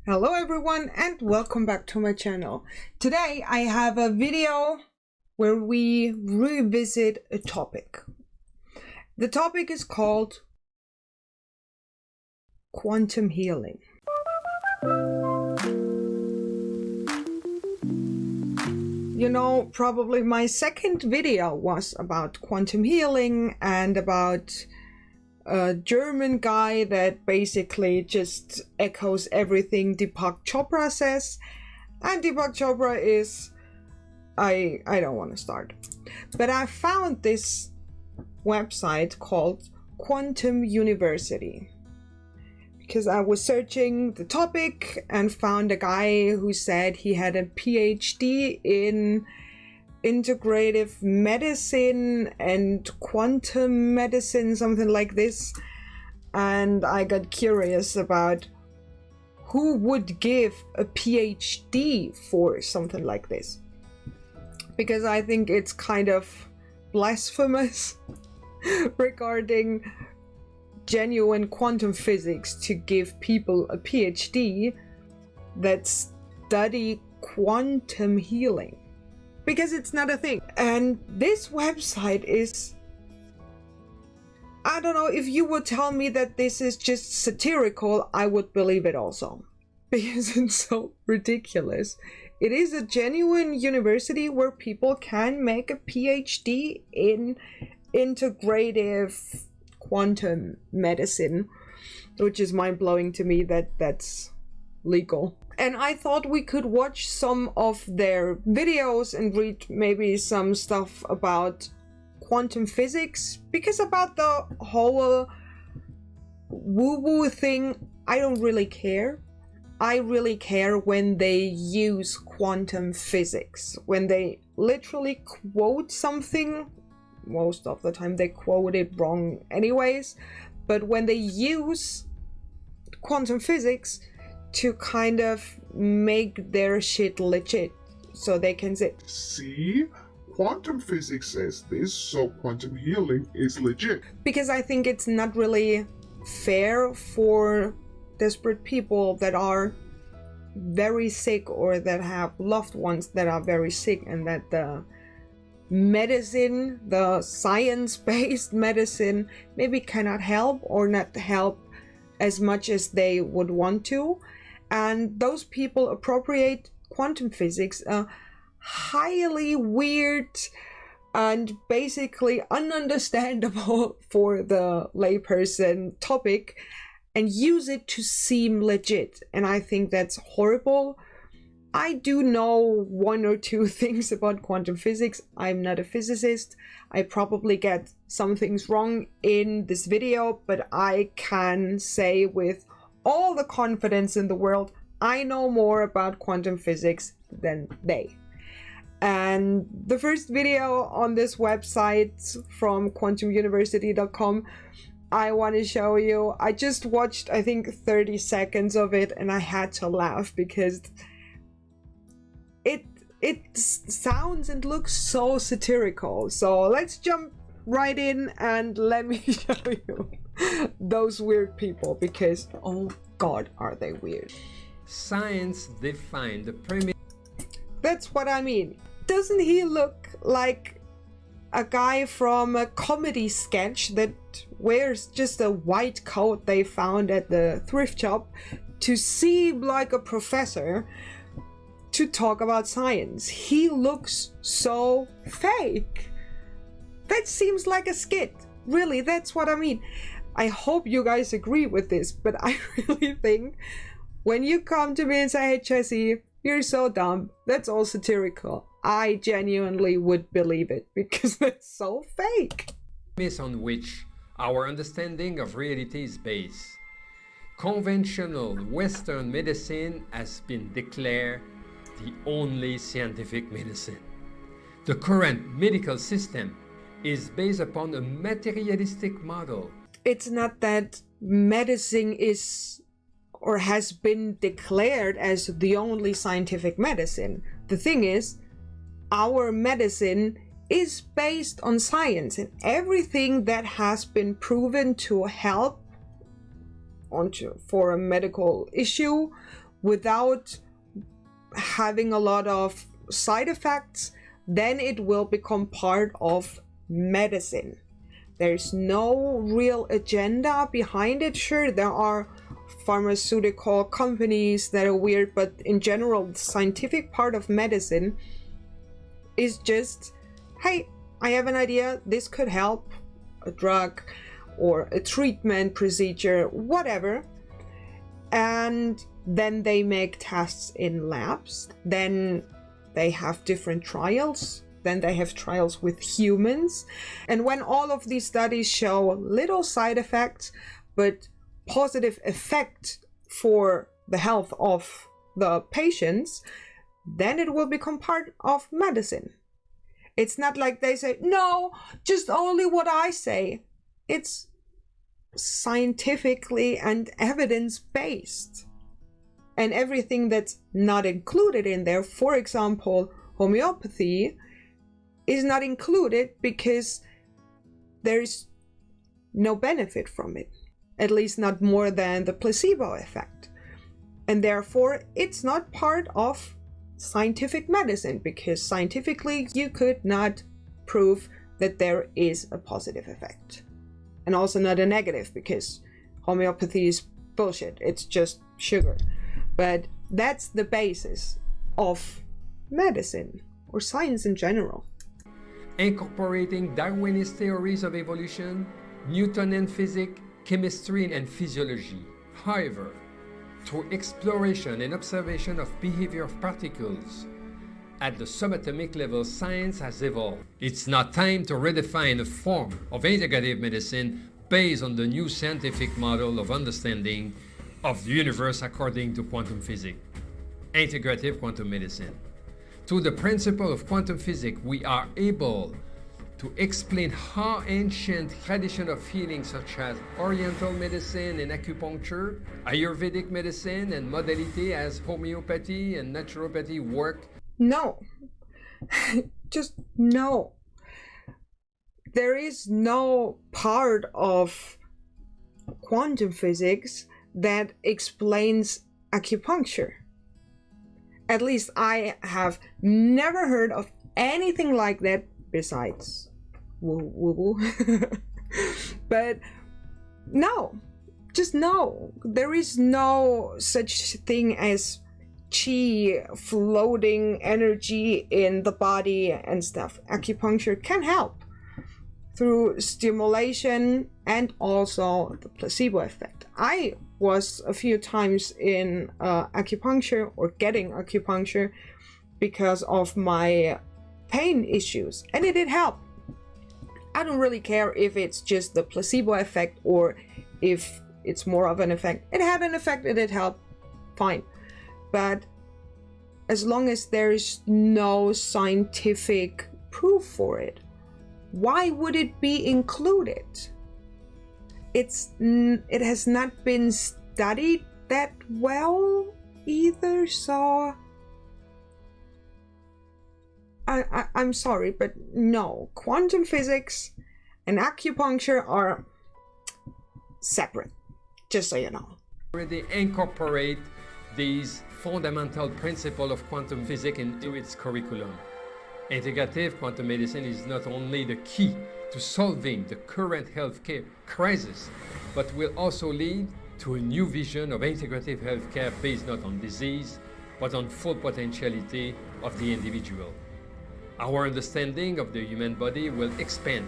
Hello everyone and welcome back to my channel. Today I have a video where we revisit a topic. The topic is called quantum healing. You know, probably my second video was about quantum healing and about a German guy that basically just echoes everything Deepak Chopra says. And Deepak Chopra is... I don't want to start. But I found this website called Quantum University. Because I was searching the topic and found a guy who said he had a PhD in integrative medicine and quantum medicine, something like this. And I got curious about who would give a PhD for something like this. Because I think it's kind of blasphemous regarding genuine quantum physics to give people a PhD that study quantum healing. Because it's not a thing. And this website is... I don't know, if you would tell me that this is just satirical, I would believe it also. Because it's so ridiculous. It is a genuine university where people can make a PhD in integrative quantum medicine, which is mind-blowing to me that that's legal. And I thought we could watch some of their videos and read maybe some stuff about quantum physics, because about the whole woo-woo thing, I don't really care. I really care when they use quantum physics, when they literally quote something. Most of the time they quote it wrong anyways, but when they use quantum physics to kind of make their shit legit, so they can say, see, quantum physics says this, so quantum healing is legit. Because I think it's not really fair for desperate people that are very sick or that have loved ones that are very sick, and that the medicine, the science-based medicine, maybe cannot help or not help as much as they would want to. And those people appropriate quantum physics, a highly weird and basically ununderstandable for the layperson topic, and use it to seem legit. And I think that's horrible. I do know one or two things about quantum physics. I'm not a physicist. I probably get some things wrong in this video, but I can say with all the confidence in the world, I know more about quantum physics than they. And the first video on this website from quantumuniversity.com, I want to show you. I just watched, I think, 30 seconds of it, and I had to laugh because it sounds and looks so satirical. So let's jump right in and let me show you those weird people, because oh god, are they weird. Science defined the premise. That's what I mean. Doesn't he look like a guy from a comedy sketch that wears just a white coat they found at the thrift shop to seem like a professor to talk about science? He looks so fake. That seems like a skit. Really, that's what I mean. I hope you guys agree with this, but I really think when you come to me and say, hey Jessie, you're so dumb, that's all satirical, I genuinely would believe it, because that's so fake. On which our understanding of reality is based. Conventional Western medicine has been declared the only scientific medicine. The current medical system is based upon a materialistic model. It's not that medicine is or has been declared as the only scientific medicine. The thing is, our medicine is based on science, and everything that has been proven to help for a medical issue without having a lot of side effects, then it will become part of medicine. There's no real agenda behind it. Sure, there are pharmaceutical companies that are weird, but in general, the scientific part of medicine is just, hey, I have an idea, this could help, a drug or a treatment procedure, whatever. And then they make tests in labs, then they have different trials, then they have trials with humans. And when all of these studies show little side effects, but positive effect for the health of the patients, then it will become part of medicine. It's not like they say, no, just only what I say. It's scientifically and evidence-based. And everything that's not included in there, for example, homeopathy, is not included because there's no benefit from it. At least not more than the placebo effect. And therefore, it's not part of scientific medicine, because scientifically you could not prove that there is a positive effect. And also not a negative, because homeopathy is bullshit. It's just sugar. But that's the basis of medicine, or science in general. Incorporating Darwinist theories of evolution, Newtonian physics, chemistry, and physiology. However, through exploration and observation of behavior of particles, at the subatomic level, science has evolved. It's now time to redefine a form of integrative medicine based on the new scientific model of understanding of the universe according to quantum physics. Integrative quantum medicine. Through the principle of quantum physics, we are able to explain how ancient traditions of healing such as Oriental medicine and acupuncture, Ayurvedic medicine and modality as homeopathy and naturopathy work. No. Just no. There is no part of quantum physics that explains acupuncture. At least I have never heard of anything like that besides woo-woo. But no, just no. There is no such thing as chi, floating energy in the body and stuff. Acupuncture can help through stimulation and also the placebo effect. I was a few times in acupuncture or getting acupuncture because of my pain issues, and it did help. I don't really care if it's just the placebo effect or if it's more of an effect. It had an effect, it did help, fine. But as long as there's no scientific proof for it, why would it be included? It has not been studied that well either, so I'm sorry, but no. Quantum physics and acupuncture are separate, just so you know. Already incorporate these fundamental principles of quantum physics into its curriculum. Integrative quantum medicine is not only the key to solving the current healthcare crisis, but will also lead to a new vision of integrative healthcare based not on disease, but on full potentiality of the individual. Our understanding of the human body will expand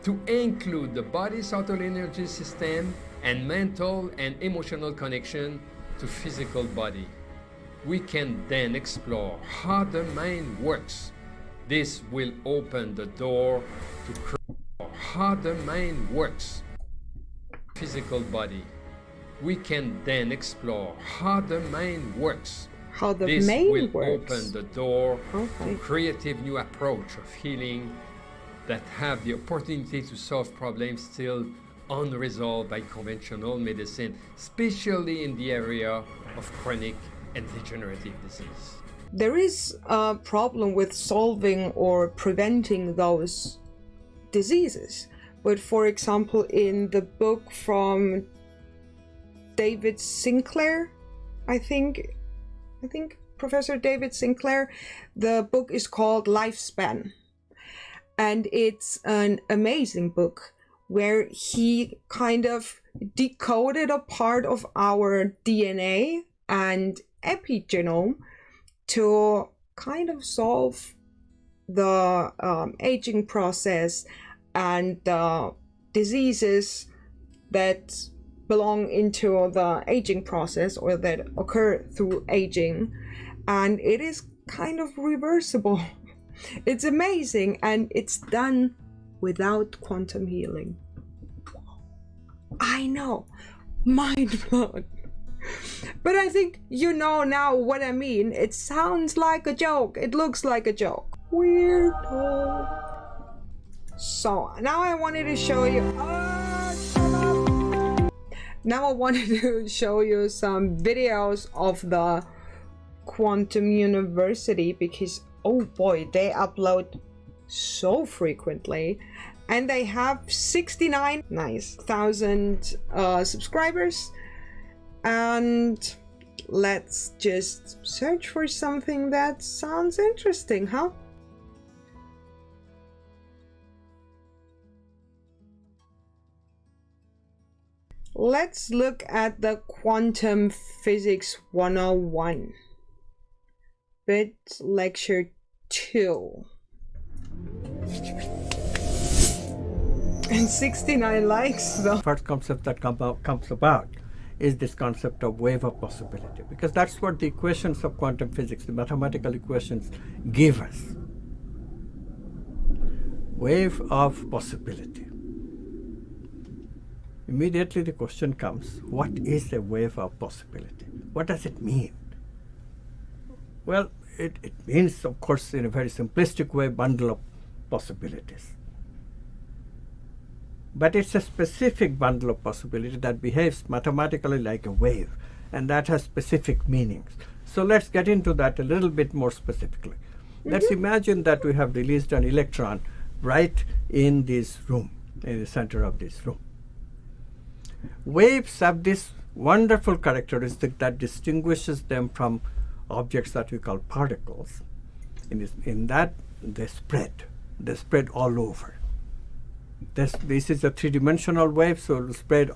to include the body's subtle energy system and mental and emotional connection to physical body. We can then explore how the mind works. This will open the door to how the mind works. Physical body. We can then explore how the mind works. How the this mind will works. open the door Okay. to creative new approach of healing that have the opportunity to solve problems still unresolved by conventional medicine, especially in the area of chronic and degenerative disease. There is a problem with solving or preventing those diseases. But for example, in the book from David Sinclair, I think I think Professor David Sinclair. The book is called Lifespan. And it's an amazing book where he kind of decoded a part of our DNA and epigenome to kind of solve the aging process and the diseases that belong into the aging process or that occur through aging. And it is kind of reversible. It's amazing, and it's done without quantum healing. I know, mind blown. But I think you know now what I mean. It sounds like a joke. It looks like a joke. Weirdo. So now I wanted to show you. Now I wanted to show you some videos of the Quantum University because, oh boy, they upload so frequently, and they have 69,000 subscribers. And let's just search for something that sounds interesting, huh? Let's look at the Quantum Physics 101. Bit lecture 2. And 69 likes though. First concept that comes about is this concept of wave of possibility, because that's what the equations of quantum physics, the mathematical equations, give us. Wave of possibility. Immediately the question comes, what is a wave of possibility? What does it mean? Well, it means, of course, in a very simplistic way, bundle of possibilities. But it's a specific bundle of possibility that behaves mathematically like a wave, and that has specific meanings. So let's get into that a little bit more specifically. Let's imagine that we have released an electron right in this room, in the center of this room. Waves have this wonderful characteristic that distinguishes them from objects that we call particles. In that they spread all over. This is a three-dimensional wave, so it will spread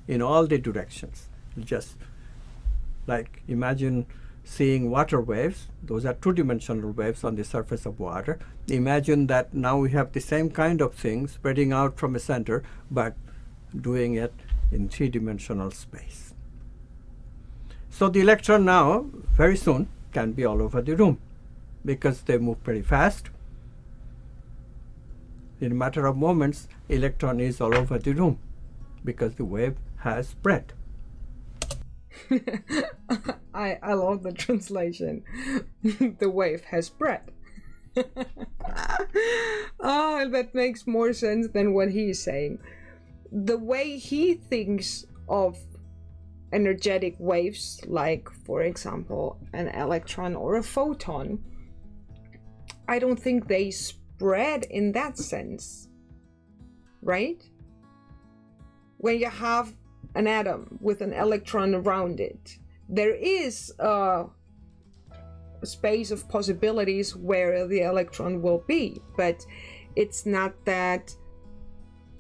in all the directions. Just like imagine seeing water waves. Those are two-dimensional waves on the surface of water. Imagine that now we have the same kind of thing spreading out from a center, but doing it in three-dimensional space. So the electron now, very soon, can be all over the room because they move pretty fast. In a matter of moments, electron is all over the room because the wave has spread. I love the translation. The wave has spread. Oh, that makes more sense than what he's saying. The way he thinks of energetic waves, like, for example, an electron or a photon, I don't think they spread in that sense, right? When you have an atom with an electron around it, there is a space of possibilities where the electron will be, but it's not that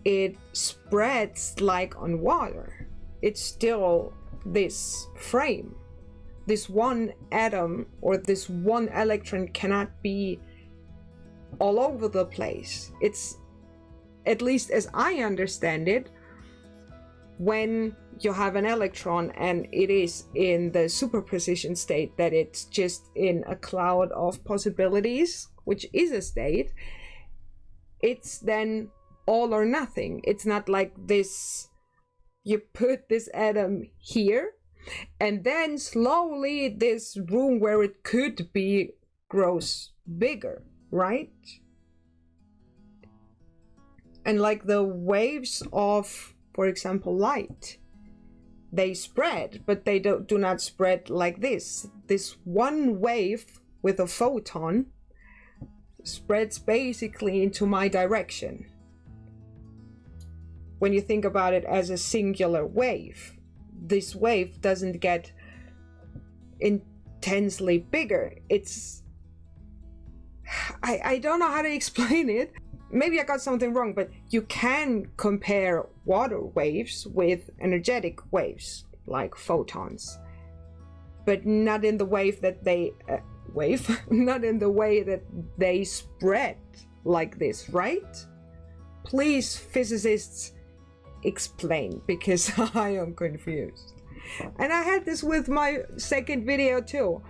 it spreads like on water. It's still this frame. This one atom or this one electron cannot be all over the place. It's, at least as I understand it, when you have an electron and it is in the superposition state, that it's just in a cloud of possibilities, which is a state, it's then all or nothing. It's not like this, you put this atom here and then slowly this room where it could be grows bigger, right? And like the waves of, for example, light, they spread, but they do not spread like this. This one wave with a photon spreads basically into my direction. When you think about it as a singular wave, this wave doesn't get intensely bigger. It's I don't know how to explain it. Maybe I got something wrong, but you can compare water waves with energetic waves like photons, but not in the wave that they not in the way that they spread like this, right? Please, physicists, explain, because I am confused. And I had this with my second video too.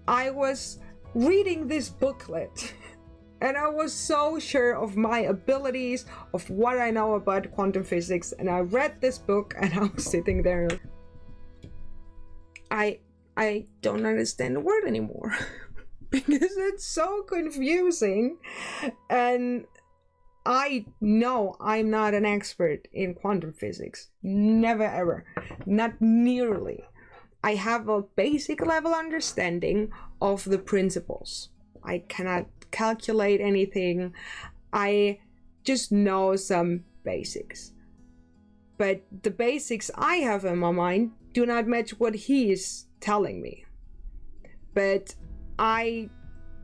I was reading this booklet and I was so sure of my abilities, of what I know about quantum physics, and I read this book and I was sitting there. I don't understand the word anymore because it's so confusing, and I know I'm not an expert in quantum physics. Never ever. Not nearly. I have a basic level understanding of the principles. I cannot calculate anything. I just know some basics. But the basics I have in my mind do not match what he is telling me. But I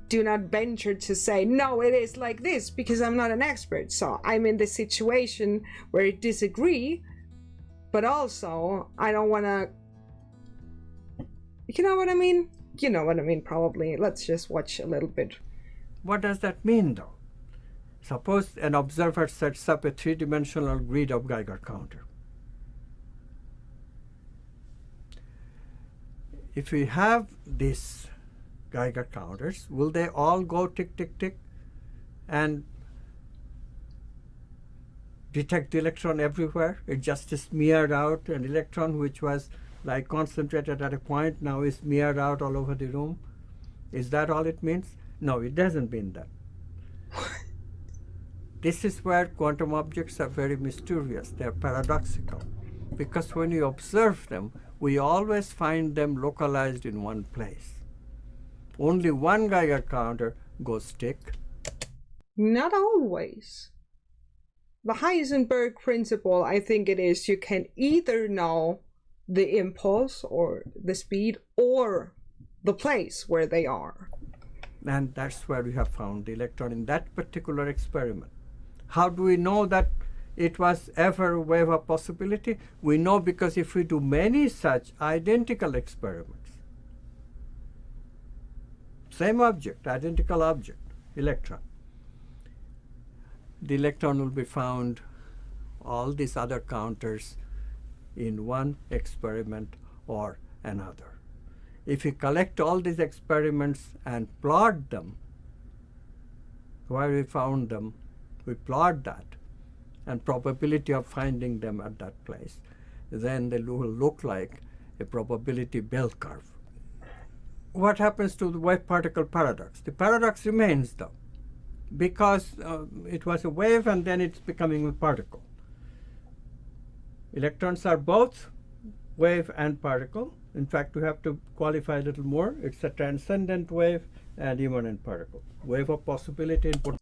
do not venture to say, no, it is like this, because I'm not an expert. So I'm in the situation where I disagree, but also I don't want to, you know what I mean? You know what I mean, probably. Let's just watch a little bit. What does that mean, though? Suppose an observer sets up a three-dimensional grid of Geiger counter. If we have these Geiger counters, will they all go tick, tick, tick and detect the electron everywhere? It just smeared out an electron which was like concentrated at a point, now is smeared out all over the room. Is that all it means? No, it doesn't mean that. This is where quantum objects are very mysterious. They're paradoxical. Because when you observe them, we always find them localized in one place. Only one Geiger counter goes tick. Not always. The Heisenberg principle, I think it is, you can either know the impulse or the speed or the place where they are. And that's where we have found the electron in that particular experiment. How do we know that it was ever a wave of possibility? We know because if we do many such identical experiments, same object, identical object, electron, the electron will be found, all these other counters, in one experiment or another. If we collect all these experiments and plot them, where we found them, we plot that, and probability of finding them at that place, then they will look like a probability bell curve. What happens to the wave-particle paradox? The paradox remains, though, because it was a wave and then it's becoming a particle. Electrons are both wave and particle. In fact, we have to qualify a little more. It's a transcendent wave and immanent particle. Wave of possibility in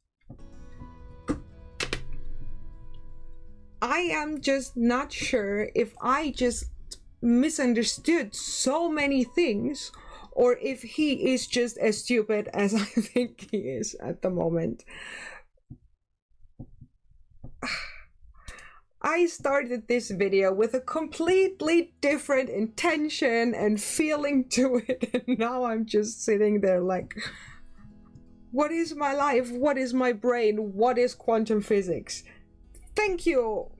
I am just not sure if I just misunderstood so many things, or if he is just as stupid as I think he is at the moment. I started this video with a completely different intention and feeling to it, and now I'm just sitting there like, what is my life? What is my brain? What is quantum physics? Thank you,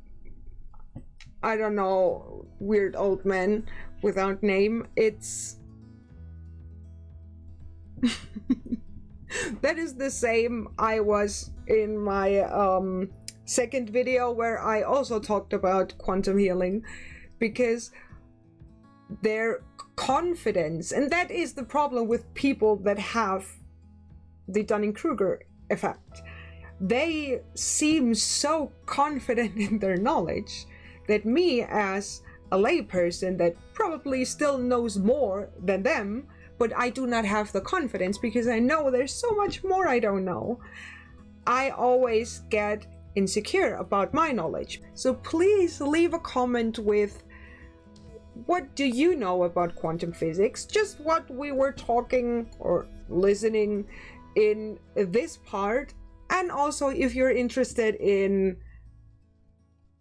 I don't know, weird old man without name. It's that is the same I was in my second video, where I also talked about quantum healing, because their confidence, and that is the problem with people that have the Dunning-Kruger effect. They seem so confident in their knowledge that me, as a layperson that probably still knows more than them, but I do not have the confidence because I know there's so much more I don't know, I always get insecure about my knowledge. So please leave a comment with what do you know about quantum physics? Just what we were talking or listening in this part. And also if you're interested in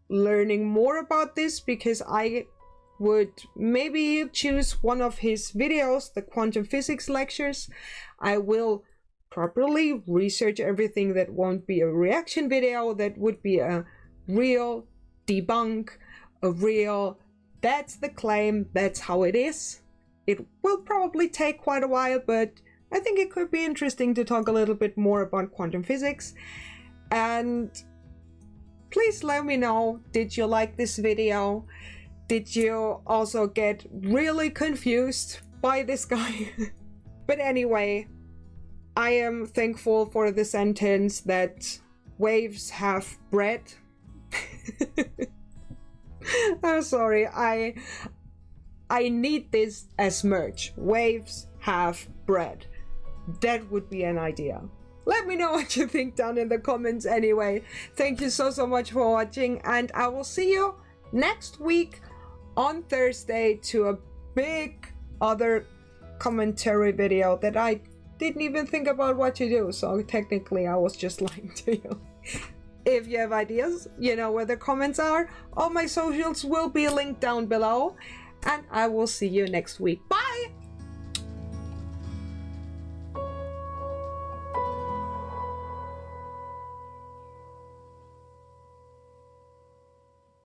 learning more about this, because I would maybe choose one of his videos, the quantum physics lectures. I will properly research everything. That won't be a reaction video, that would be a real debunk, a real that's the claim, that's how it is. It will probably take quite a while, but I think it could be interesting to talk a little bit more about quantum physics. And please let me know, did you like this video? Did you also get really confused by this guy? But anyway, I am thankful for the sentence that waves have bread. I'm sorry, I need this as merch. Waves have bread. That would be an idea. Let me know what you think down in the comments anyway. Thank you so much for watching, and I will see you next week on Thursday to a big other commentary video that I didn't even think about what to do, so technically I was just lying to you. If you have ideas, you know where the comments are. All my socials will be linked down below, and I will see you next week. Bye!